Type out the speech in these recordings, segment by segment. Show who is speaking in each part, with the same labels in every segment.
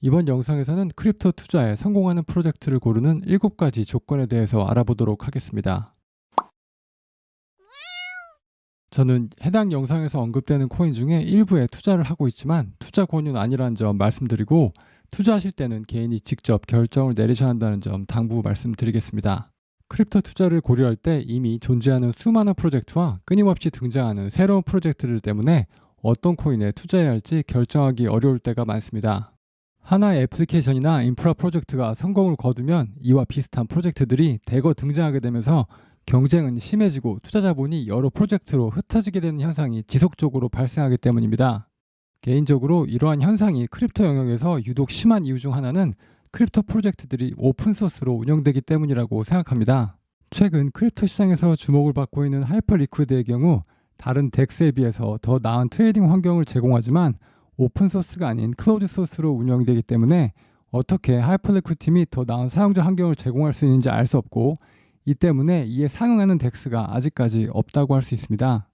Speaker 1: 이번 영상에서는 크립토 투자에 성공하는 프로젝트를 고르는 7가지 조건에 대해서 알아보도록 하겠습니다. 저는 해당 영상에서 언급되는 코인 중에 일부에 투자를 하고 있지만 투자 권유는 아니라는 점 말씀드리고, 투자하실 때는 개인이 직접 결정을 내리셔야 한다는 점 당부 말씀드리겠습니다. 크립토 투자를 고려할 때 이미 존재하는 수많은 프로젝트와 끊임없이 등장하는 새로운 프로젝트들 때문에 어떤 코인에 투자해야 할지 결정하기 어려울 때가 많습니다. 하나의 애플리케이션이나 인프라 프로젝트가 성공을 거두면 이와 비슷한 프로젝트들이 대거 등장하게 되면서 경쟁은 심해지고 투자 자본이 여러 프로젝트로 흩어지게 되는 현상이 지속적으로 발생하기 때문입니다. 개인적으로 이러한 현상이 크립토 영역에서 유독 심한 이유 중 하나는 크립토 프로젝트들이 오픈소스로 운영되기 때문이라고 생각합니다. 최근 크립토 시장에서 주목을 받고 있는 하이퍼 리퀴드의 경우 다른 덱스에 비해서 더 나은 트레이딩 환경을 제공하지만 오픈소스가 아닌 클로즈 소스로 운영되기 때문에 어떻게 하이퍼 리퀴드 팀이 더 나은 사용자 환경을 제공할 수 있는지 알 수 없고, 이 때문에 이에 상응하는 덱스가 아직까지 없다고 할 수 있습니다.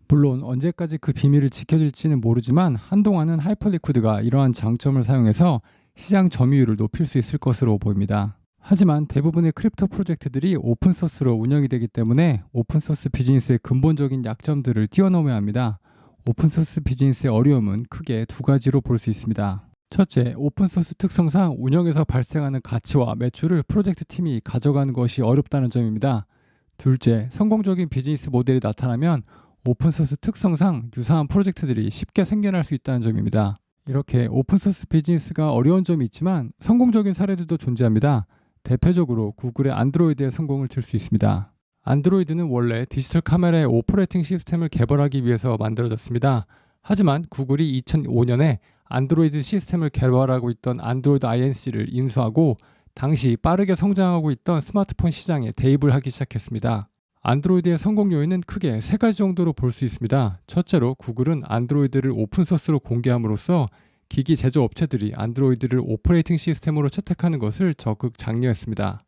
Speaker 1: 물론 언제까지 그 비밀을 지켜질지는 모르지만 한동안은 하이퍼 리퀴드가 이러한 장점을 사용해서 시장 점유율을 높일 수 있을 것으로 보입니다. 하지만 대부분의 크립토 프로젝트들이 오픈소스로 운영이 되기 때문에 오픈소스 비즈니스의 근본적인 약점들을 뛰어넘어야 합니다. 오픈소스 비즈니스의 어려움은 크게 2가지로 볼 수 있습니다. 첫째, 오픈소스 특성상 운영에서 발생하는 가치와 매출을 프로젝트 팀이 가져가는 것이 어렵다는 점입니다. 둘째, 성공적인 비즈니스 모델이 나타나면 오픈소스 특성상 유사한 프로젝트들이 쉽게 생겨날 수 있다는 점입니다. 이렇게 오픈소스 비즈니스가 어려운 점이 있지만 성공적인 사례들도 존재합니다. 대표적으로 구글의 안드로이드의 성공을 들 수 있습니다. 안드로이드는 원래 디지털 카메라의 오퍼레이팅 시스템을 개발하기 위해서 만들어졌습니다. 하지만 구글이 2005년에 안드로이드 시스템을 개발하고 있던 안드로이드 INC를 인수하고 당시 빠르게 성장하고 있던 스마트폰 시장에 대입을 하기 시작했습니다. 안드로이드의 성공 요인은 크게 3가지 정도로 볼 수 있습니다. 첫째로 구글은 안드로이드를 오픈소스로 공개함으로써 기기 제조업체들이 안드로이드를 오퍼레이팅 시스템으로 채택하는 것을 적극 장려했습니다.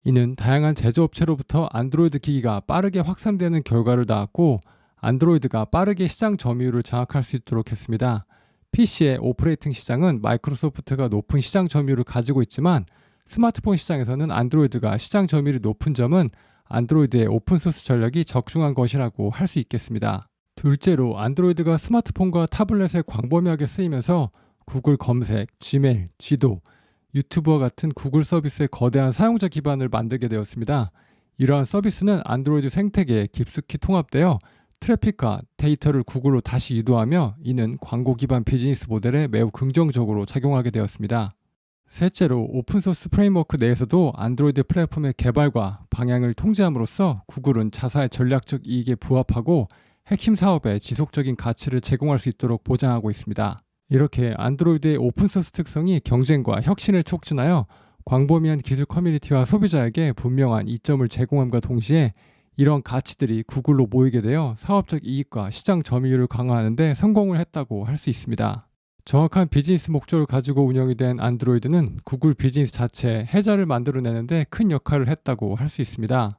Speaker 1: 이는 다양한 제조업체로부터 안드로이드 기기가 빠르게 확산되는 결과를 낳았고, 안드로이드가 빠르게 시장 점유율을 장악할 수 있도록 했습니다. PC의 오퍼레이팅 시장은 마이크로소프트가 높은 시장 점유율을 가지고 있지만 스마트폰 시장에서는 안드로이드가 시장 점유율이 높은 점은 안드로이드의 오픈소스 전략이 적중한 것이라고 할 수 있겠습니다. 둘째로 안드로이드가 스마트폰과 타블렛에 광범위하게 쓰이면서 구글 검색, 지메일, 지도, 유튜브와 같은 구글 서비스의 거대한 사용자 기반을 만들게 되었습니다. 이러한 서비스는 안드로이드 생태계에 깊숙이 통합되어 트래픽과 데이터를 구글로 다시 유도하며 이는 광고 기반 비즈니스 모델에 매우 긍정적으로 작용하게 되었습니다. 셋째로 오픈소스 프레임워크 내에서도 안드로이드 플랫폼의 개발과 방향을 통제함으로써 구글은 자사의 전략적 이익에 부합하고 핵심 사업에 지속적인 가치를 제공할 수 있도록 보장하고 있습니다. 이렇게 안드로이드의 오픈소스 특성이 경쟁과 혁신을 촉진하여 광범위한 기술 커뮤니티와 소비자에게 분명한 이점을 제공함과 동시에 이런 가치들이 구글로 모이게 되어 사업적 이익과 시장 점유율을 강화하는 데 성공을 했다고 할 수 있습니다. 정확한 비즈니스 목적을 가지고 운영이 된 안드로이드는 구글 비즈니스 자체에 해자를 만들어내는 데 큰 역할을 했다고 할 수 있습니다.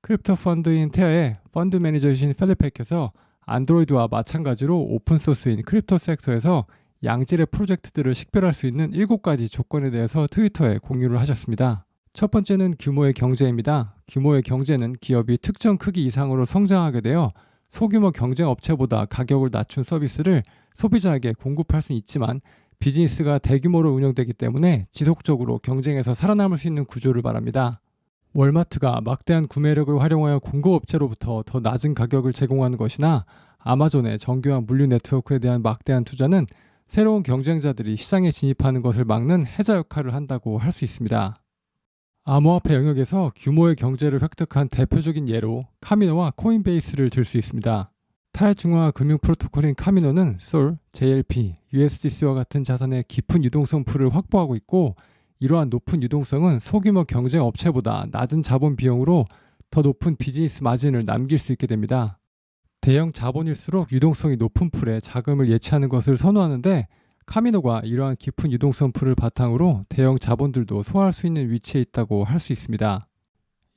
Speaker 1: 크립토 펀드인 테아의 펀드 매니저이신 펠리페께서 안드로이드와 마찬가지로 오픈소스인 크립토 섹터에서 양질의 프로젝트들을 식별할 수 있는 7가지 조건에 대해서 트위터에 공유를 하셨습니다. 첫 번째는 규모의 경제입니다. 규모의 경제는 기업이 특정 크기 이상으로 성장하게 되어 소규모 경쟁 업체보다 가격을 낮춘 서비스를 소비자에게 공급할 수는 있지만 비즈니스가 대규모로 운영되기 때문에 지속적으로 경쟁에서 살아남을 수 있는 구조를 말합니다. 월마트가 막대한 구매력을 활용하여 공급업체로부터 더 낮은 가격을 제공하는 것이나 아마존의 정교한 물류 네트워크에 대한 막대한 투자는 새로운 경쟁자들이 시장에 진입하는 것을 막는 해자 역할을 한다고 할 수 있습니다. 암호화폐 영역에서 규모의 경제를 획득한 대표적인 예로 카미노와 코인베이스를 들 수 있습니다. 탈중앙화 금융 프로토콜인 카미노는 솔, JLP, USDC와 같은 자산의 깊은 유동성 풀을 확보하고 있고, 이러한 높은 유동성은 소규모 경쟁 업체보다 낮은 자본 비용으로 더 높은 비즈니스 마진을 남길 수 있게 됩니다. 대형 자본일수록 유동성이 높은 풀에 자금을 예치하는 것을 선호하는데, 카미노가 이러한 깊은 유동성 풀을 바탕으로 대형 자본들도 소화할 수 있는 위치에 있다고 할 수 있습니다.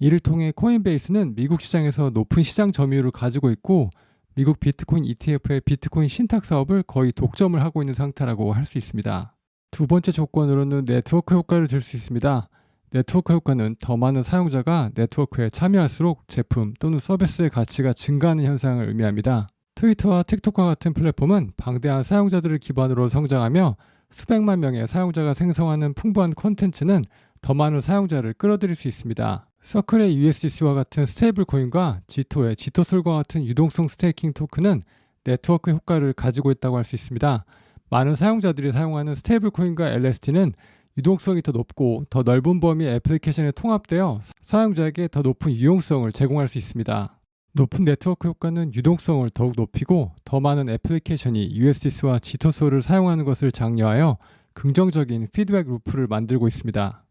Speaker 1: 이를 통해 코인베이스는 미국 시장에서 높은 시장 점유율을 가지고 있고, 미국 비트코인 ETF의 비트코인 신탁 사업을 거의 독점을 하고 있는 상태라고 할 수 있습니다. 두 번째 조건으로는 네트워크 효과를 들 수 있습니다. 네트워크 효과는 더 많은 사용자가 네트워크에 참여할수록 제품 또는 서비스의 가치가 증가하는 현상을 의미합니다. 트위터와 틱톡과 같은 플랫폼은 방대한 사용자들을 기반으로 성장하며 수백만 명의 사용자가 생성하는 풍부한 콘텐츠는 더 많은 사용자를 끌어들일 수 있습니다. 서클의 USDC와 같은 스테이블 코인과 지토의 지토솔과 같은 유동성 스테이킹 토큰은 네트워크 효과를 가지고 있다고 할 수 있습니다. 많은 사용자들이 사용하는 스테이블 코인과 LST는 유동성이 더 높고 더 넓은 범위의 애플리케이션에 통합되어 사용자에게 더 높은 유용성을 제공할 수 있습니다. 높은 네트워크 효과는 유동성을 더욱 높이고 더 많은 애플리케이션이 USDC와 지토솔을 사용하는 것을 장려하여 긍정적인 피드백 루프를 만들고 있습니다.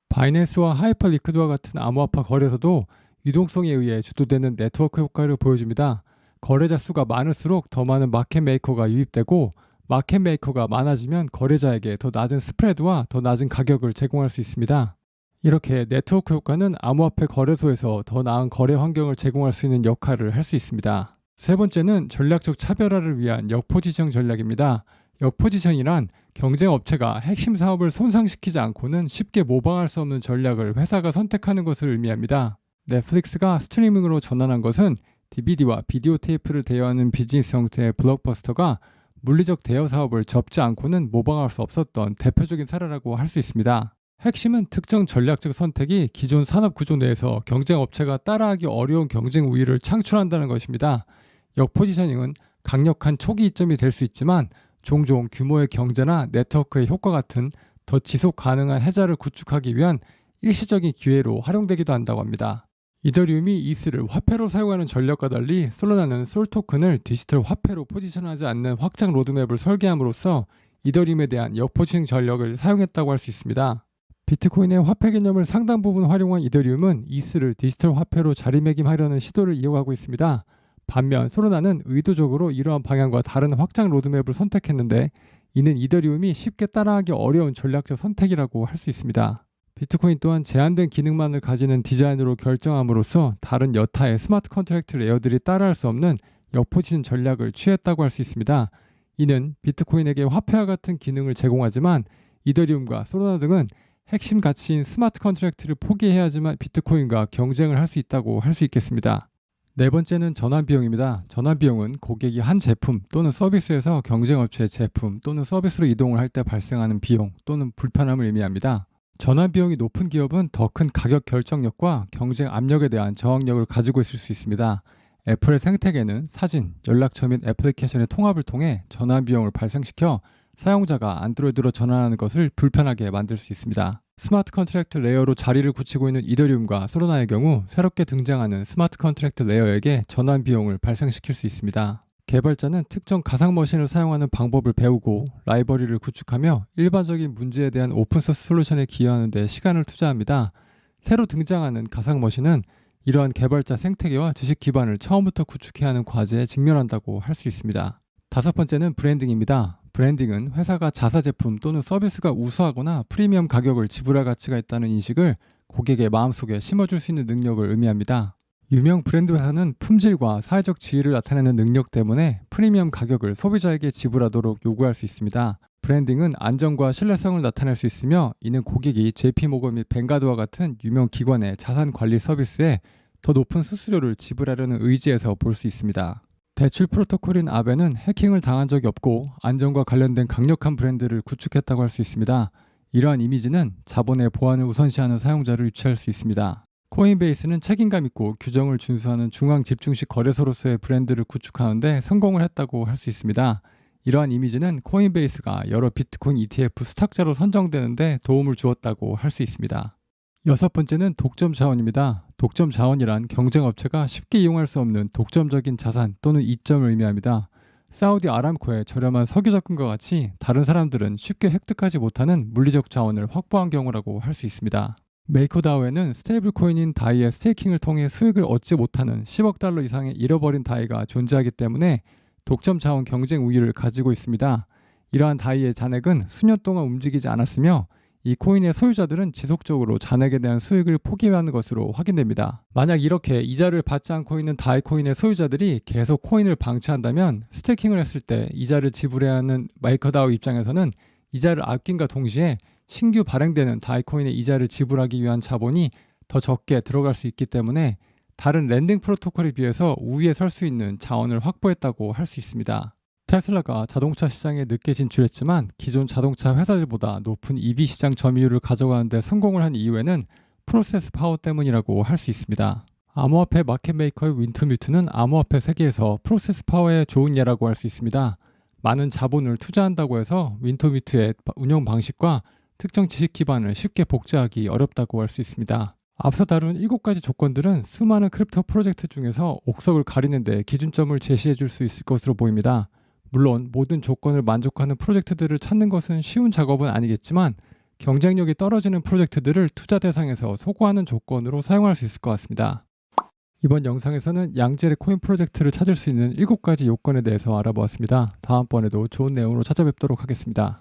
Speaker 1: 바이낸스와 하이퍼리퀴드와 같은 암호화폐 거래소도 유동성에 의해 주도되는 네트워크 효과를 보여줍니다. 거래자 수가 많을수록 더 많은 마켓 메이커가 유입되고 마켓 메이커가 많아지면 거래자에게 더 낮은 스프레드와 더 낮은 가격을 제공할 수 있습니다. 이렇게 네트워크 효과는 암호화폐 거래소에서 더 나은 거래 환경을 제공할 수 있는 역할을 할 수 있습니다. 세 번째는 전략적 차별화를 위한 역포지션 전략입니다. 역포지션이란 경쟁 업체가 핵심 사업을 손상시키지 않고는 쉽게 모방할 수 없는 전략을 회사가 선택하는 것을 의미합니다. 넷플릭스가 스트리밍으로 전환한 것은 DVD와 비디오 테이프를 대여하는 비즈니스 형태의 블록버스터가 물리적 대여 사업을 접지 않고는 모방할 수 없었던 대표적인 사례라고 할 수 있습니다. 핵심은 특정 전략적 선택이 기존 산업 구조 내에서 경쟁 업체가 따라하기 어려운 경쟁 우위를 창출한다는 것입니다. 역포지셔닝은 강력한 초기 이점이 될 수 있지만 종종 규모의 경제나 네트워크의 효과 같은 더 지속 가능한 해자를 구축하기 위한 일시적인 기회로 활용되기도 한다고 합니다. 이더리움이 이스를 화폐로 사용하는 전략과 달리 솔라나는 솔 토큰을 디지털 화폐로 포지션하지 않는 확장 로드맵을 설계함으로써 이더리움에 대한 역포지션 전략을 사용했다고 할 수 있습니다. 비트코인의 화폐 개념을 상당 부분 활용한 이더리움은 이스를 디지털 화폐로 자리매김하려는 시도를 이어가고 있습니다. 반면 솔라나는 의도적으로 이러한 방향과 다른 확장 로드맵을 선택했는데 이는 이더리움이 쉽게 따라하기 어려운 전략적 선택이라고 할 수 있습니다. 비트코인 또한 제한된 기능만을 가지는 디자인으로 결정함으로써 다른 여타의 스마트 컨트랙트 레이어들이 따라할 수 없는 역포지션 전략을 취했다고 할 수 있습니다. 이는 비트코인에게 화폐와 같은 기능을 제공하지만 이더리움과 솔라나 등은 핵심 가치인 스마트 컨트랙트를 포기해야지만 비트코인과 경쟁을 할 수 있다고 할 수 있겠습니다. 네 번째는 전환 비용입니다. 전환 비용은 고객이 한 제품 또는 서비스에서 경쟁 업체의 제품 또는 서비스로 이동을 할 때 발생하는 비용 또는 불편함을 의미합니다. 전환 비용이 높은 기업은 더 큰 가격 결정력과 경쟁 압력에 대한 저항력을 가지고 있을 수 있습니다. 애플의 생태계는 사진, 연락처 및 애플리케이션의 통합을 통해 전환 비용을 발생시켜 사용자가 안드로이드로 전환하는 것을 불편하게 만들 수 있습니다. 스마트 컨트랙트 레이어로 자리를 굳히고 있는 이더리움과 솔라나의 경우 새롭게 등장하는 스마트 컨트랙트 레이어에게 전환 비용을 발생시킬 수 있습니다. 개발자는 특정 가상 머신을 사용하는 방법을 배우고 라이브러리를 구축하며 일반적인 문제에 대한 오픈소스 솔루션에 기여하는 데 시간을 투자합니다. 새로 등장하는 가상 머신은 이러한 개발자 생태계와 지식 기반을 처음부터 구축해야 하는 과제에 직면한다고 할 수 있습니다. 다섯 번째는 브랜딩입니다. 브랜딩은 회사가 자사 제품 또는 서비스가 우수하거나 프리미엄 가격을 지불할 가치가 있다는 인식을 고객의 마음속에 심어줄 수 있는 능력을 의미합니다. 유명 브랜드 회사는 품질과 사회적 지위를 나타내는 능력 때문에 프리미엄 가격을 소비자에게 지불하도록 요구할 수 있습니다. 브랜딩은 안정과 신뢰성을 나타낼 수 있으며 이는 고객이 JP모건 및 뱅가드와 같은 유명 기관의 자산 관리 서비스에 더 높은 수수료를 지불하려는 의지에서 볼 수 있습니다. 대출 프로토콜인 아베는 해킹을 당한 적이 없고 안전과 관련된 강력한 브랜드를 구축했다고 할 수 있습니다. 이러한 이미지는 자본의 보안을 우선시하는 사용자를 유치할 수 있습니다. 코인베이스는 책임감 있고 규정을 준수하는 중앙 집중식 거래소로서의 브랜드를 구축하는데 성공을 했다고 할 수 있습니다. 이러한 이미지는 코인베이스가 여러 비트코인 ETF 스탁자로 선정되는데 도움을 주었다고 할 수 있습니다. 여섯 번째는 독점 자원입니다. 독점 자원이란 경쟁 업체가 쉽게 이용할 수 없는 독점적인 자산 또는 이점을 의미합니다. 사우디 아람코의 저렴한 석유 접근과 같이 다른 사람들은 쉽게 획득하지 못하는 물리적 자원을 확보한 경우라고 할 수 있습니다. 메이커다오에는 스테이블 코인인 다이의 스테이킹을 통해 수익을 얻지 못하는 10억 달러 이상의 잃어버린 다이가 존재하기 때문에 독점 자원 경쟁 우위를 가지고 있습니다. 이러한 다이의 잔액은 수년 동안 움직이지 않았으며 이 코인의 소유자들은 지속적으로 잔액에 대한 수익을 포기하는 것으로 확인됩니다. 만약 이렇게 이자를 받지 않고 있는 다이 코인의 소유자들이 계속 코인을 방치한다면 스테이킹을 했을 때 이자를 지불해야 하는 메이커다오 입장에서는 이자를 아낀과 동시에 신규 발행되는 다이코인의 이자를 지불하기 위한 자본이 더 적게 들어갈 수 있기 때문에 다른 랜딩 프로토콜에 비해서 우위에 설 수 있는 자원을 확보했다고 할 수 있습니다. 테슬라가 자동차 시장에 늦게 진출했지만 기존 자동차 회사들보다 높은 EV 시장 점유율을 가져가는 데 성공을 한 이유에는 프로세스 파워 때문이라고 할 수 있습니다. 암호화폐 마켓 메이커의 윈터뮤트는 암호화폐 세계에서 프로세스 파워의 좋은 예라고 할 수 있습니다. 많은 자본을 투자한다고 해서 윈터뮤트의 운영 방식과 특정 지식 기반을 쉽게 복제하기 어렵다고 할 수 있습니다. 앞서 다룬 7가지 조건들은 수많은 크립토 프로젝트 중에서 옥석을 가리는 데 기준점을 제시해 줄 수 있을 것으로 보입니다. 물론 모든 조건을 만족하는 프로젝트들을 찾는 것은 쉬운 작업은 아니겠지만 경쟁력이 떨어지는 프로젝트들을 투자 대상에서 소구하는 조건으로 사용할 수 있을 것 같습니다. 이번 영상에서는 양질의 코인 프로젝트를 찾을 수 있는 7가지 요건에 대해서 알아보았습니다. 다음번에도 좋은 내용으로 찾아뵙도록 하겠습니다.